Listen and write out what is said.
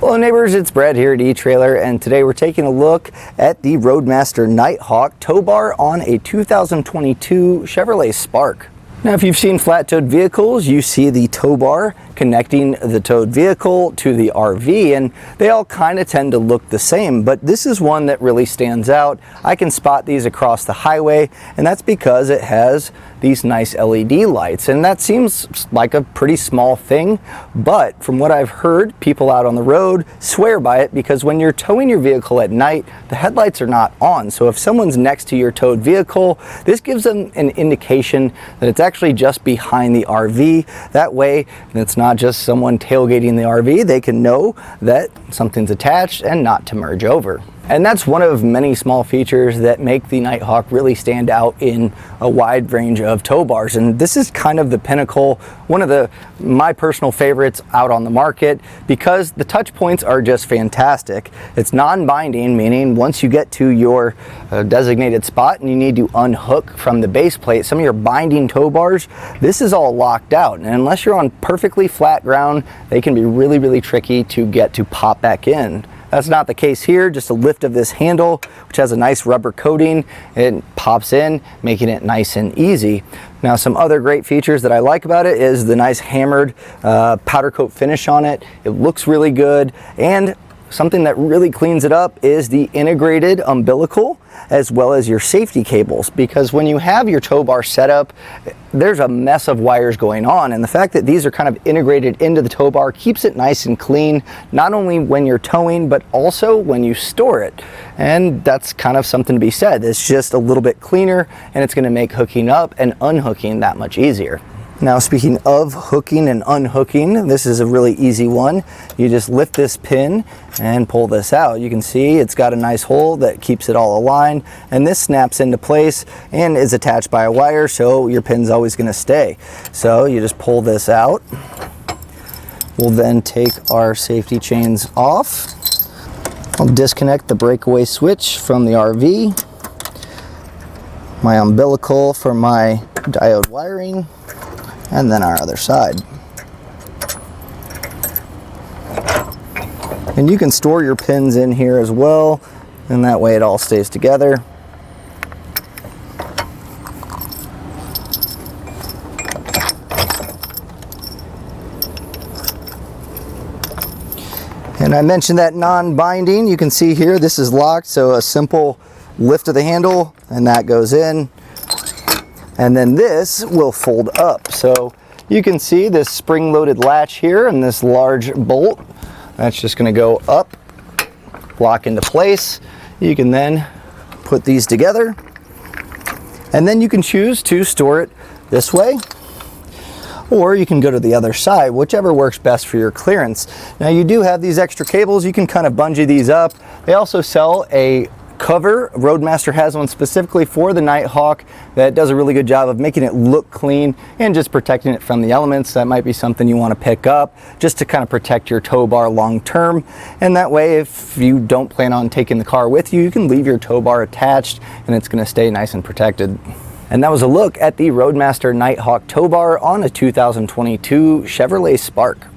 Hello neighbors, it's Brad here at eTrailer, and today we're taking a look at the Roadmaster Nighthawk Tow Bar on a 2022 Chevrolet Spark. Now if you've seen flat-towed vehicles, you see the tow bar connecting the towed vehicle to the RV, and they all kind of tend to look the same, but this is one that really stands out. I can spot these across the highway, and that's because it has these nice LED lights, and that seems like a pretty small thing, but from what I've heard, people out on the road swear by it because when you're towing your vehicle at night, the headlights are not on. So if someone's next to your towed vehicle, this gives them an indication that it's actually just behind the RV. That way, it's not just someone tailgating the RV, they can know that something's attached and not to merge over. And that's one of many small features that make the Nighthawk really stand out in a wide range of tow bars. And this is kind of the pinnacle, one of my personal favorites out on the market because the touch points are just fantastic. It's non-binding, meaning once you get to your designated spot and you need to unhook from the base plate, some of your binding tow bars, this is all locked out. And unless you're on perfectly flat ground, they can be really, really tricky to get to pop back in. That's not the case here. Just a lift of this handle, which has a nice rubber coating, it pops in, making it nice and easy. Now some other great features that I like about it is the nice hammered powder coat finish on it. It looks really good, and something that really cleans it up is the integrated umbilical as well as your safety cables, because when you have your tow bar set up, there's a mess of wires going on, and the fact that these are kind of integrated into the tow bar keeps it nice and clean, not only when you're towing but also when you store it. And that's kind of something to be said. It's just a little bit cleaner, and it's going to make hooking up and unhooking that much easier. Now speaking of hooking and unhooking, this is a really easy one. You just lift this pin and pull this out. You can see it's got a nice hole that keeps it all aligned, and this snaps into place and is attached by a wire, so your pin's always going to stay. So you just pull this out. We'll then take our safety chains off. I'll disconnect the breakaway switch from the RV, my umbilical for my diode wiring, and then our other side. And you can store your pins in here as well, and that way it all stays together. And I mentioned that non-binding. You can see here this is locked, so a simple lift of the handle and that goes in. And then this will fold up. So you can see this spring-loaded latch here and this large bolt. That's just going to go up, lock into place. You can then put these together. And then you can choose to store it this way, or you can go to the other side, whichever works best for your clearance. Now you do have these extra cables. You can kind of bungee these up. They also sell a cover. Roadmaster has one specifically for the Nighthawk that does a really good job of making it look clean and just protecting it from the elements. That might be something you want to pick up just to kind of protect your tow bar long term, and that way if you don't plan on taking the car with you, you can leave your tow bar attached and it's going to stay nice and protected. And that was a look at the Roadmaster Nighthawk Tow Bar on a 2022 Chevrolet Spark.